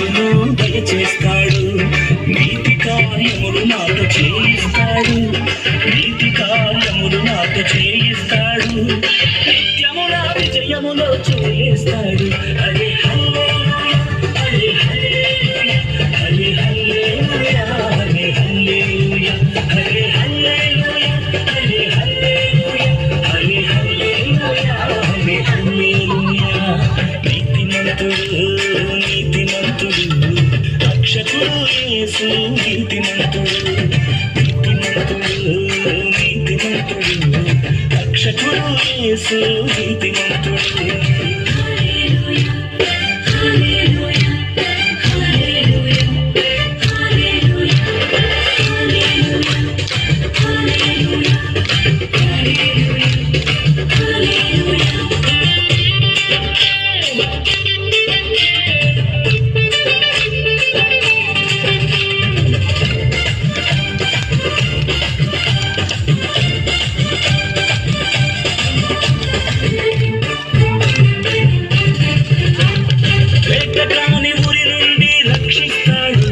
ఆయుష్ను దయచేస్తాడు. నీతి కార్యములు నాతో చేయిస్తాడు, నీతి కార్యములు నాతో చేయిస్తాడు, నిత్యముల విజయములో చేయిస్తాడు. హరే హల్లెలూయా, హరే హల్లెలూయా, హరే హల్లెలూయా, హరే హల్లెలూయా, హరే హల్లెలూయా, హరే హల్లెలూయా, హరే హల్లెలూయా, హరే హల్లెలూయా. నీతిమంతుడు, నీతిమంతుడు, రక్షకుడు యేసు నీతిమంతుడు, నీతిమంతుడు, నీతిమంతుడు, రక్షకుడు యేసు నీతిమంతుడు. వేటగాని ఊరి నుండి రక్షిస్తాడు,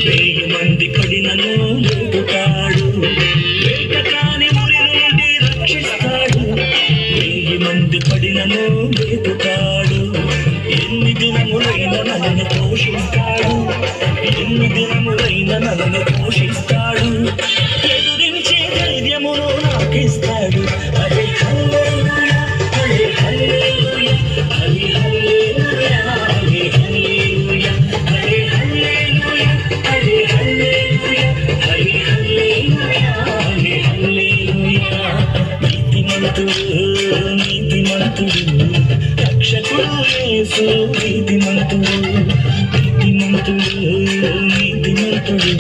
1000 మంది పడినను లేపుతాడు. వేటగాని ఊరి నుండి రక్షిస్తాడు, 1000 మంది పడినను లేపుతాడు. ఎన్ని దినములైన నన్ను పోషిస్తాడు, ఎన్ని దినములైన నన్ను పోషిస్తాడు. ఎదురించే ధైర్యమును నాకిస్తాడు. హరే హల్లెలూయా, హరే హల్లెలూయా, హరే హల్లెలూయా, హరే హల్లెలూయా, హరే హల్లెలూయా, హరే హల్లెలూయా, హరే హల్లెలూయా, హరే హల్లెలూయా. నీతిమంతుడు, నీతిమంతుడు, రక్షకుడు యేసు నీతిమంతుడు, నీతిమంతుడు, నీతిమంతుడు,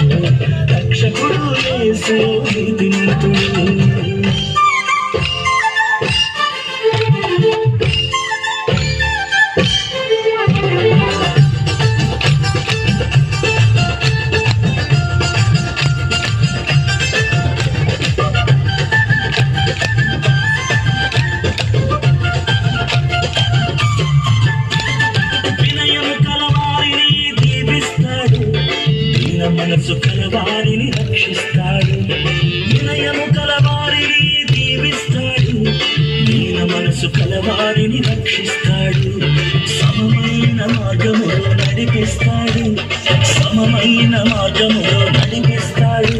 రక్షకుడు యేసు నీతిమంతుడు. మనసు కలవారిని రక్షిస్తాడు, వినయము కలవారిని దీవిస్తాడు, దీన మనసు కలవారిని రక్షిస్తాడు. సమమైన మార్గములో నడిపిస్తాడు, సమమైన మార్గములో నడిపిస్తాడు.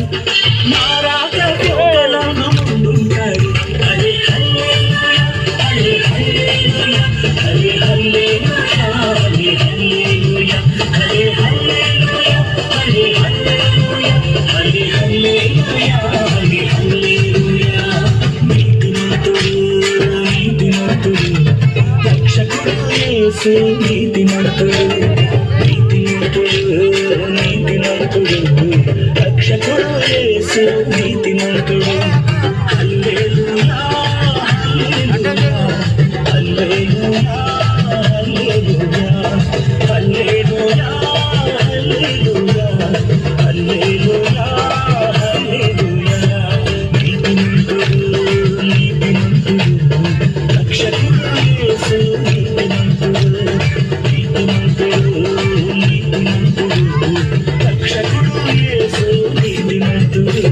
నారాక కోలాను ముందుంటాడు. హరే హల్లెలూయా, హరే హల్లెలూయా, హరే హల్లెలూయా, హరే హల్లెలూయా, హరే హల్లెలూయా, హరే హల్లెలూయా, హరే హల్లెలూయా, హరే హల్లెలూయా. నీతిమంతుడు, నీతిమంతుడు, రక్షకుడు యేసు నీతిమంతుడు, నీతిమంతుడు, నీతిమంతుడు, రక్షకుడు యేసు నీతిమంతుడు. హల్లెలూయా, హల్లెలూయా, హల్లెలూయా, హల్లెలూయా, హల్లెలూయా, హల్లెలూయా, హల్లెలూయా, హల్లెలూయా. నీతిమంతుడు, నీతిమంతుడు, రక్షకుడు యేసు నీతిమంతుడు, నీతిమంతుడు, నీతిమంతుడు, రక్షకుడు యేసు నీతిమంతుడు.